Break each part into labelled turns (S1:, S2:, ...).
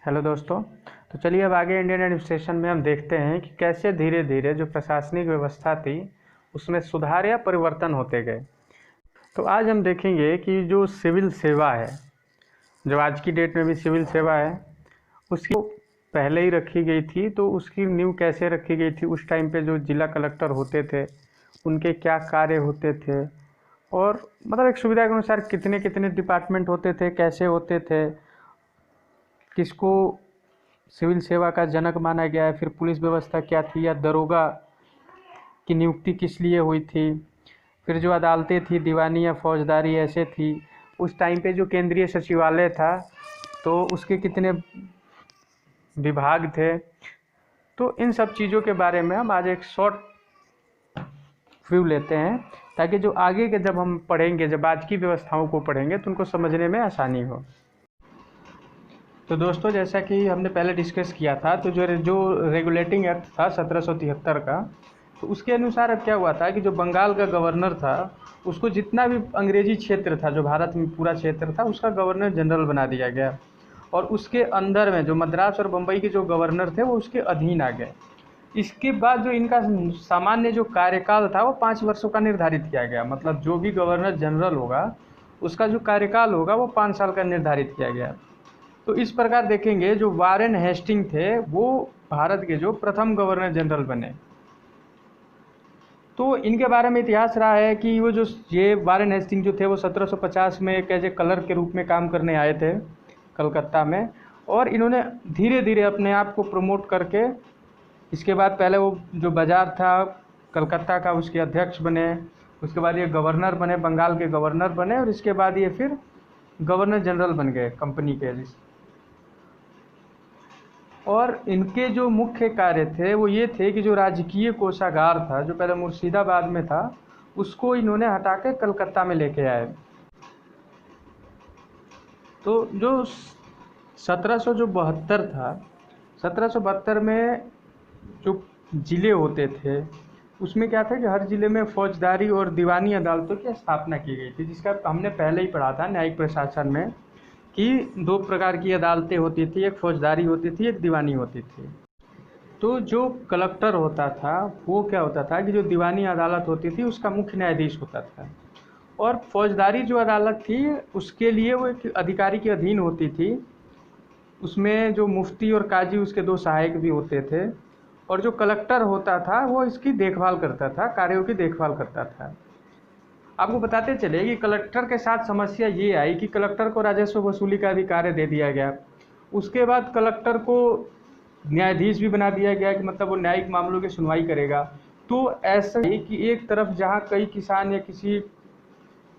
S1: Hello दोस्तों। तो चलिए अब आगे इंडियन एडमिनिस्ट्रेशन में हम देखते हैं कि कैसे धीरे धीरे जो प्रशासनिक व्यवस्था थी उसमें सुधार या परिवर्तन होते गए। तो आज हम देखेंगे कि जो सिविल सेवा है, जो आज की डेट में भी सिविल सेवा है, उसकी पहले ही रखी गई थी। तो उसकी नींव कैसे रखी गई थी, उस टाइम पे जो जिला कलेक्टर होते थे उनके क्या कार्य होते थे, और मतलब एक सुविधा के अनुसार कितने कितने डिपार्टमेंट होते थे, कैसे होते थे, किसको सिविल सेवा का जनक माना गया है, फिर पुलिस व्यवस्था क्या थी, या दरोगा की नियुक्ति किस लिए हुई थी, फिर जो अदालतें थी दीवानी या फौजदारी ऐसे थी, उस टाइम पे जो केंद्रीय सचिवालय था तो उसके कितने विभाग थे। तो इन सब चीज़ों के बारे में हम आज एक शॉर्ट व्यू लेते हैं, ताकि जो आगे के जब हम पढ़ेंगे, जब आज की व्यवस्थाओं को पढ़ेंगे तो उनको समझने में आसानी हो। तो दोस्तों, जैसा कि हमने पहले डिस्कस किया था, तो जो रेगुलेटिंग एक्ट था 1773 का, तो उसके अनुसार अब क्या हुआ था कि जो बंगाल का गवर्नर था उसको जितना भी अंग्रेजी क्षेत्र था, जो भारत में पूरा क्षेत्र था, उसका गवर्नर जनरल बना दिया गया। और उसके अंदर में जो मद्रास और बम्बई के जो गवर्नर थे वो उसके अधीन आ गए। इसके बाद जो इनका सामान्य जो कार्यकाल था वो 5 वर्षों का निर्धारित किया गया। मतलब जो भी गवर्नर जनरल होगा उसका जो कार्यकाल होगा वो 5 साल का निर्धारित किया गया। तो इस प्रकार देखेंगे, जो वारेन हेस्टिंग थे वो भारत के जो प्रथम गवर्नर जनरल बने। तो इनके बारे में इतिहास रहा है कि वो जो ये वारेन हेस्टिंग जो थे वो 1750 में एक एज कलर के रूप में काम करने आए थे कलकत्ता में, और इन्होंने धीरे धीरे अपने आप को प्रमोट करके, इसके बाद पहले वो जो बाज़ार था कलकत्ता का उसके अध्यक्ष बने, उसके बाद ये गवर्नर बने, बंगाल के गवर्नर बने, और इसके बाद ये फिर गवर्नर जनरल बन गए कंपनी के। और इनके जो मुख्य कार्य थे वो ये थे कि जो राजकीय कोषागार था जो पहले मुर्शिदाबाद में था उसको इन्होंने हटा के कलकत्ता में लेके आए। तो जो 1772 था, 1772 में जो ज़िले होते थे उसमें क्या था कि हर ज़िले में फौजदारी और दीवानी अदालतों की स्थापना की गई थी, जिसका हमने पहले ही पढ़ा था न्यायिक प्रशासन में कि 2 प्रकार की अदालतें होती थी, एक फौजदारी होती थी, एक दीवानी होती थी। तो जो कलेक्टर होता था वो क्या होता था कि जो दीवानी अदालत होती थी उसका मुख्य न्यायाधीश होता था, और फौजदारी जो अदालत थी उसके लिए वो एक अधिकारी के अधीन होती थी। उसमें जो मुफ्ती और काजी उसके 2 सहायक भी होते थे, और जो कलेक्टर होता था वो इसकी देखभाल करता था, कार्यों की देखभाल करता था। आपको बताते चले कि कलेक्टर के साथ समस्या ये आई कि कलेक्टर को राजस्व वसूली का भी कार्य दे दिया गया। उसके बाद कलेक्टर को न्यायाधीश भी बना दिया गया कि मतलब वो न्यायिक मामलों की सुनवाई करेगा। तो ऐसा ही कि एक तरफ जहाँ कई किसान या किसी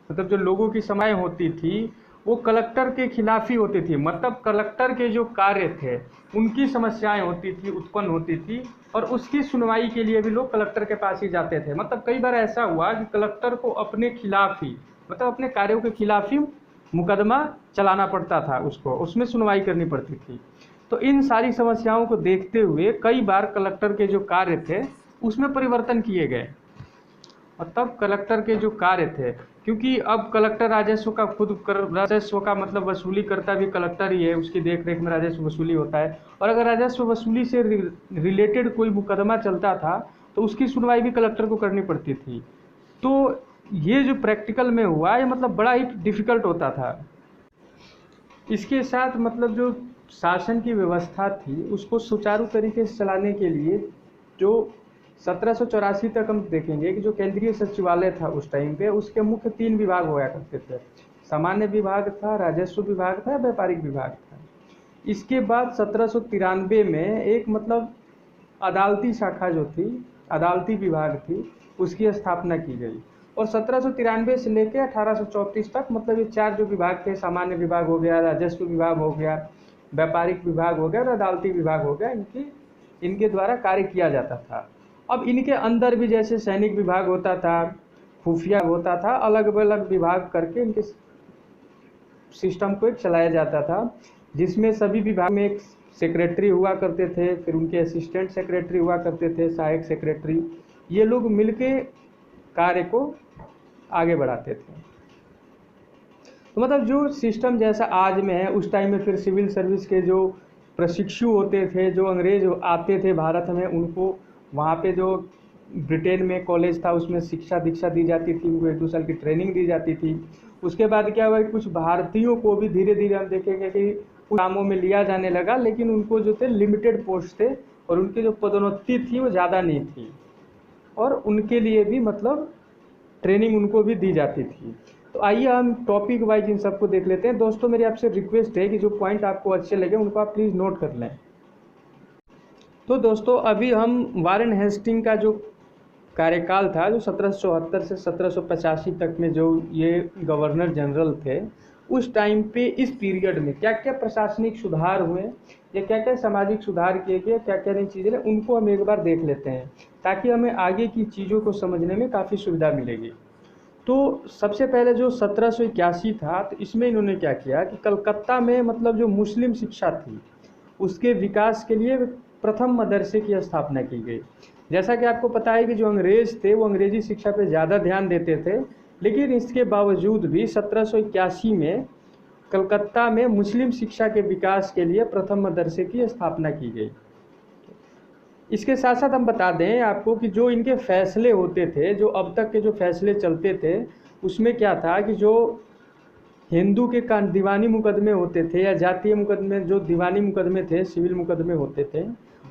S1: मतलब जो लोगों की समस्याएं होती थी वो कलेक्टर के खिलाफ ही होती थी, मतलब कलेक्टर के जो कार्य थे उनकी समस्याएं होती थी, उत्पन्न होती थी, और उसकी सुनवाई के लिए भी लोग कलेक्टर के पास ही जाते थे। मतलब कई बार ऐसा हुआ कि कलेक्टर को अपने खिलाफ ही, मतलब अपने कार्यों के खिलाफ ही मुकदमा चलाना पड़ता था, उसको उसमें सुनवाई करनी पड़ती थी। तो इन सारी समस्याओं को देखते हुए कई बार कलेक्टर के जो कार्य थे उसमें परिवर्तन किए गए। और तब कलेक्टर के जो कार्य थे, क्योंकि अब कलेक्टर राजस्व का राजस्व का मतलब वसूली करता भी कलेक्टर ही है, उसकी देख रेख में राजस्व वसूली होता है। और अगर राजस्व वसूली से रिलेटेड कोई मुकदमा चलता था तो उसकी सुनवाई भी कलेक्टर को करनी पड़ती थी। तो ये जो प्रैक्टिकल में हुआ ये मतलब बड़ा ही डिफ़िकल्ट होता था। इसके साथ मतलब जो शासन की व्यवस्था थी उसको सुचारू तरीके से चलाने के लिए जो 1784 तक हम देखेंगे कि जो केंद्रीय सचिवालय था उस टाइम पे उसके मुख्य 3 विभाग हुआ करते थे। सामान्य विभाग था, राजस्व विभाग था, व्यापारिक विभाग था। इसके बाद 1793 में एक मतलब अदालती शाखा जो थी, अदालती विभाग थी, उसकी स्थापना की गई। और 1793 से लेकर 1834 तक मतलब ये 4 जो विभाग थे, सामान्य विभाग हो गया, राजस्व विभाग हो गया, व्यापारिक विभाग हो गया और अदालती विभाग हो गया, इनके द्वारा कार्य किया जाता था। अब इनके अंदर भी जैसे सैनिक विभाग होता था, खुफिया होता था, अलग अलग विभाग करके इनके सिस्टम को एक चलाया जाता था, जिसमें सभी विभाग में एक सेक्रेटरी हुआ करते थे, फिर उनके असिस्टेंट सेक्रेटरी हुआ करते थे, सहायक सेक्रेटरी। ये लोग मिलके कार्य को आगे बढ़ाते थे। तो मतलब जो सिस्टम जैसा आज में है उस टाइम में फिर सिविल सर्विस के जो प्रशिक्षु होते थे, जो अंग्रेज आते थे भारत में, उनको वहाँ पे जो ब्रिटेन में कॉलेज था उसमें शिक्षा दीक्षा दी जाती थी, उनको 1-2 साल की ट्रेनिंग दी जाती थी। उसके बाद क्या हुआ कि कुछ भारतीयों को भी धीरे धीरे हम देखेंगे कि कुछ कामों में लिया जाने लगा, लेकिन उनको जो थे लिमिटेड पोस्ट थे और उनकी जो पदोन्नति थी वो ज़्यादा नहीं थी, और उनके लिए भी मतलब ट्रेनिंग उनको भी दी जाती थी। तो आइए हम टॉपिक वाइज इन सबको देख लेते हैं। दोस्तों मेरी आपसे रिक्वेस्ट है कि जो पॉइंट आपको अच्छे लगे उनको आप प्लीज़ नोट कर लें। तो दोस्तों अभी हम वारेन हेस्टिंग का जो कार्यकाल था, जो 1774 से 1785 तक में जो ये गवर्नर जनरल थे, उस टाइम पे इस पीरियड में क्या क्या प्रशासनिक सुधार हुए या क्या क्या सामाजिक सुधार किए गए, क्या क्या नई चीज़ें, उनको हम एक बार देख लेते हैं ताकि हमें आगे की चीज़ों को समझने में काफ़ी सुविधा मिलेगी। तो सबसे पहले जो 1781 था, तो इसमें इन्होंने क्या किया कि कलकत्ता में मतलब जो मुस्लिम शिक्षा थी उसके विकास के लिए प्रथम मदरसे की स्थापना की गई। जैसा कि आपको पता है कि जो अंग्रेज थे वो अंग्रेजी शिक्षा पे ज़्यादा ध्यान देते थे, लेकिन इसके बावजूद भी 1781 में कलकत्ता में मुस्लिम शिक्षा के विकास के लिए प्रथम मदरसे की स्थापना की गई। इसके साथ साथ हम बता दें आपको कि जो इनके फैसले होते थे, जो अब तक के जो फैसले चलते थे, उसमें क्या था कि जो हिंदू के दीवानी मुकदमे होते थे या जातीय मुकदमे, जो दीवानी मुकदमे थे, सिविल मुकदमे होते थे,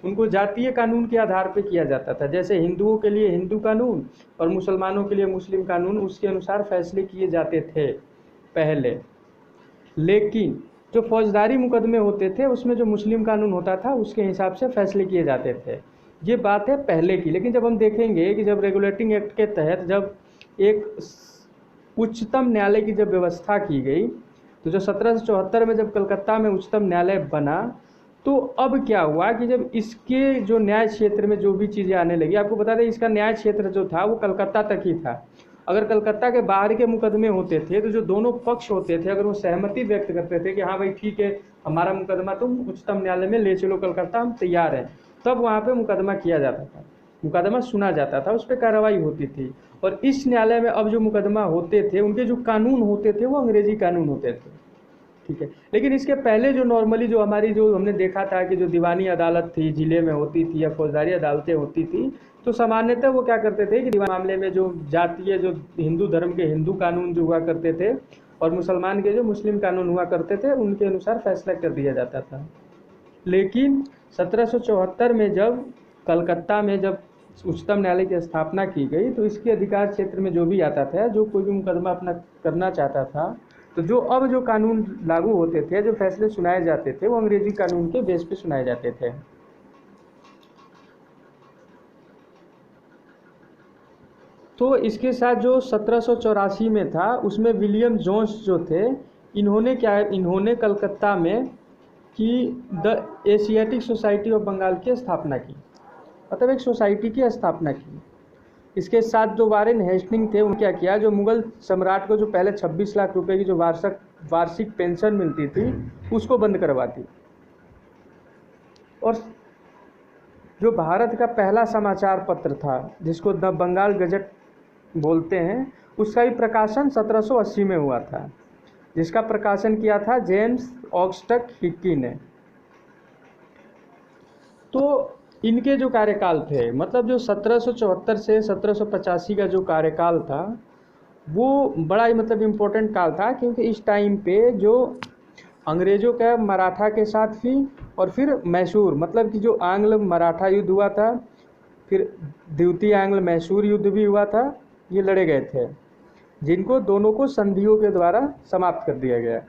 S1: उनको जातीय कानून के आधार पर किया जाता था। जैसे हिंदुओं के लिए हिंदू कानून और मुसलमानों के लिए मुस्लिम कानून, उसके अनुसार फैसले किए जाते थे पहले। लेकिन जो फौजदारी मुकदमे होते थे उसमें जो मुस्लिम कानून होता था उसके हिसाब से फैसले किए जाते थे। ये बात है पहले की। लेकिन जब हम देखेंगे कि जब रेगुलेटिंग एक्ट के तहत जब एक उच्चतम न्यायालय की जब व्यवस्था की गई, तो जो 1774 में जब कलकत्ता में उच्चतम न्यायालय बना, तो अब क्या हुआ कि जब इसके जो न्याय क्षेत्र में जो भी चीज़ें आने लगी, आपको बता दें इसका न्याय क्षेत्र जो था वो कलकत्ता तक ही था। अगर कलकत्ता के बाहर के मुकदमे होते थे तो जो दोनों पक्ष होते थे, अगर वो सहमति व्यक्त करते थे कि हाँ भाई ठीक है, हमारा मुकदमा तुम उच्चतम न्यायालय में ले चलो कलकत्ता, हम तैयार हैं, तब वहाँ पे मुकदमा किया जाता था, मुकदमा सुना जाता था, उस पर कार्रवाई होती थी। और इस न्यायालय में अब जो मुकदमा होते थे उनके जो कानून होते थे वो अंग्रेजी कानून होते थे, ठीक है। लेकिन इसके पहले जो नॉर्मली जो हमारी जो हमने देखा था कि जो दीवानी अदालत थी जिले में होती थी या फौजदारी अदालतें होती थी, तो सामान्यतः वो क्या करते थे कि दीवानी मामले में जो जातीय जो हिंदू धर्म के हिंदू कानून जो हुआ करते थे और मुसलमान के जो मुस्लिम कानून हुआ करते थे, उनके अनुसार फैसला कर दिया जाता था। लेकिन 1774 में जब कलकत्ता में जब उच्चतम न्यायालय की स्थापना की गई, तो इसके अधिकार क्षेत्र में जो भी आता था, जो कोई भी मुकदमा अपना करना चाहता था, तो जो अब जो कानून लागू होते थे, जो फैसले सुनाए जाते थे, वो अंग्रेजी कानून के बेस पे सुनाए जाते थे। तो इसके साथ जो 1784 में था, उसमें विलियम जोन्स जो थे, इन्होंने क्या है, इन्होंने कलकत्ता में की the Asiatic society of Bengal की स्थापना की, मतलब एक सोसाइटी की स्थापना की। इसके साथ जो वारेन हेस्टिंग थे, उन्होंने क्या किया, जो मुगल सम्राट को जो पहले 26 लाख रुपए की जो वार्षिक पेंशन मिलती थी उसको बंद करवा दी। और जो भारत का पहला समाचार पत्र था जिसको द बंगाल गजट बोलते हैं, उसका भी प्रकाशन 1780 में हुआ था, जिसका प्रकाशन किया था जेम्स ऑक्सटक हिक्की ने। तो इनके जो कार्यकाल थे, मतलब जो 1774 से 1785 का जो कार्यकाल था, वो बड़ा ही मतलब इम्पोर्टेंट काल था, क्योंकि इस टाइम पे जो अंग्रेज़ों का मराठा के साथ भी, और फिर मैसूर, मतलब कि जो आंग्ल मराठा युद्ध हुआ था, फिर द्वितीय आंग्ल मैसूर युद्ध भी हुआ था, ये लड़े गए थे, जिनको दोनों को संधियों के द्वारा समाप्त कर दिया गया।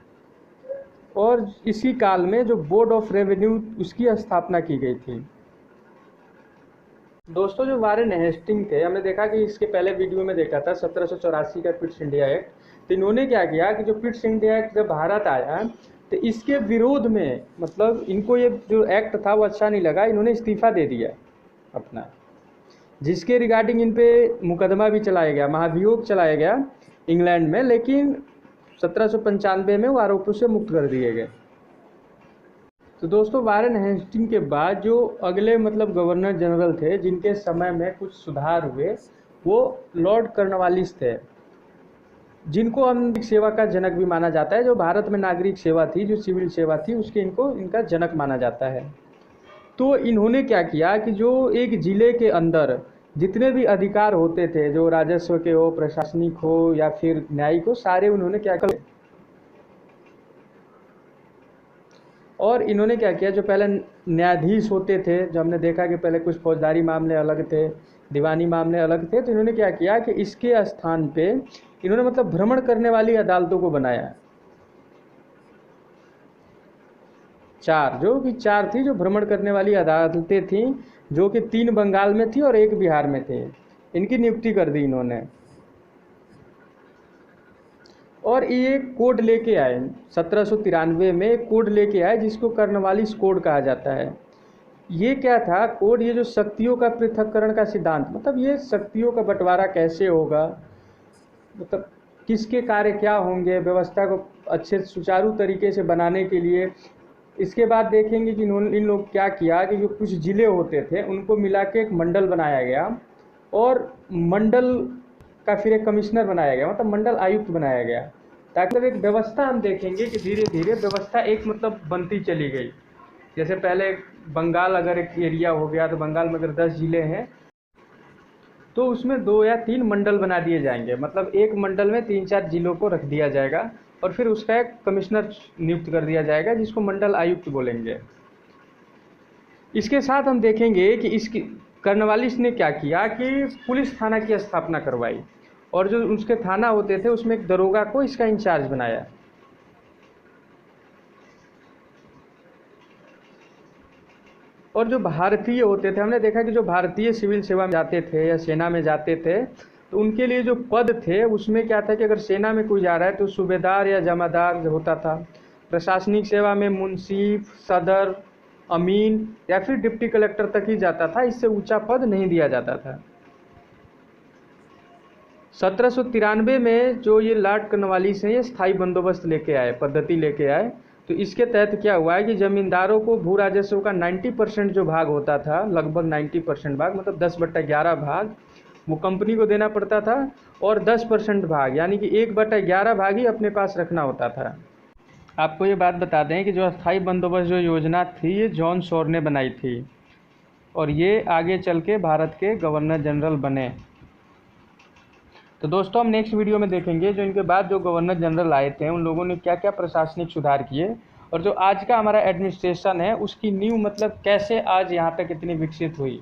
S1: और इसी काल में जो बोर्ड ऑफ रेवेन्यू उसकी स्थापना की गई थी। दोस्तों जो वारेन हेस्टिंग थे, हमने देखा कि इसके पहले वीडियो में देखा था 1784 का पिट्स इंडिया एक्ट। तो इन्होंने क्या किया कि जो पिट्स इंडिया एक्ट जब भारत आया, तो इसके विरोध में, मतलब इनको ये जो एक्ट था वो अच्छा नहीं लगा, इन्होंने इस्तीफा दे दिया अपना, जिसके रिगार्डिंग इन पे मुकदमा भी चलाया गया, महाभियोग चलाया गया इंग्लैंड में। लेकिन 1795 में वो आरोपों से मुक्त कर दिए गए। तो दोस्तों वारेन हेस्टिंग के बाद जो अगले मतलब गवर्नर जनरल थे जिनके समय में कुछ सुधार हुए, वो लॉर्ड कॉर्नवालिस थे। जिनको हम नागरिक सेवा का जनक भी माना जाता है। जो भारत में नागरिक सेवा थी, जो सिविल सेवा थी, उसके इनका जनक माना जाता है। तो इन्होंने क्या किया कि जो एक ज़िले के अंदर जितने भी अधिकार होते थे, जो राजस्व के हो, प्रशासनिक हो या फिर न्यायिक हो, सारे उन्होंने क्या किया, और इन्होंने क्या किया, जो पहले न्यायाधीश होते थे, जो हमने देखा कि पहले कुछ फौजदारी मामले अलग थे, दीवानी मामले अलग थे, तो इन्होंने क्या किया कि इसके स्थान पे इन्होंने मतलब भ्रमण करने वाली अदालतों को बनाया। चार थी जो भ्रमण करने वाली अदालतें थीं, जो कि 3 बंगाल में थी और 1 बिहार में थे। इनकी नियुक्ति कर दी इन्होंने। और ये कोड लेके आए 1793 में, एक कोड लेके आए जिसको कर्नवालिस कोड कहा जाता है। ये क्या था कोड, ये जो शक्तियों का पृथक्करण का सिद्धांत, मतलब ये शक्तियों का बंटवारा कैसे होगा, मतलब किसके कार्य क्या होंगे, व्यवस्था को अच्छे सुचारू तरीके से बनाने के लिए। इसके बाद देखेंगे कि इन लोग क्या किया कि जो कुछ ज़िले होते थे उनको मिला के एक मंडल बनाया गया, और मंडल का फिर एक कमिश्नर बनाया गया, मतलब मंडल आयुक्त बनाया गया, ताकि मतलब एक व्यवस्था हम देखेंगे कि धीरे धीरे व्यवस्था एक मतलब बनती चली गई। जैसे पहले बंगाल अगर एक एरिया हो गया, तो बंगाल में अगर 10 ज़िले हैं तो उसमें 2 या 3 मंडल बना दिए जाएंगे, मतलब एक मंडल में 3-4 जिलों को रख दिया जाएगा, और फिर उसका एक कमिश्नर नियुक्त कर दिया जाएगा जिसको मंडल आयुक्त बोलेंगे। इसके साथ हम देखेंगे कि इसकी कर्नवालिस ने क्या किया कि पुलिस थाना की स्थापना करवाई, और जो उसके थाना होते थे उसमें एक दरोगा को इसका इंचार्ज बनाया। और जो भारतीय होते थे, हमने देखा कि जो भारतीय सिविल सेवा में जाते थे या सेना में जाते थे, तो उनके लिए जो पद थे उसमें क्या था कि अगर सेना में कोई जा रहा है तो सूबेदार या जमादार होता था। प्रशासनिक सेवा में मुंशीफ, सदर, अमीन या फिर डिप्टी कलेक्टर तक ही जाता था, इससे ऊंचा पद नहीं दिया जाता था। 1793 में जो ये लॉर्ड कर्नवालिस हैं, ये स्थायी बंदोबस्त लेके आए, पद्धति लेके आए। तो इसके तहत क्या हुआ है कि ज़मींदारों को भू राजस्व का 90% जो भाग होता था, लगभग 90% भाग, मतलब 10/11 भाग वो कंपनी को देना पड़ता था, और 10% भाग यानी कि 1/11 भाग ही अपने पास रखना होता था। आपको ये बात बता दें कि जो अस्थाई बंदोबस्त जो योजना थी, ये जॉन शोर ने बनाई थी, और ये आगे चल के भारत के गवर्नर जनरल बने। तो दोस्तों, हम नेक्स्ट वीडियो में देखेंगे जो इनके बाद जो गवर्नर जनरल आए थे उन लोगों ने क्या क्या प्रशासनिक सुधार किए, और जो आज का हमारा एडमिनिस्ट्रेशन है उसकी नींव मतलब कैसे आज यहाँ तक इतनी विकसित हुई।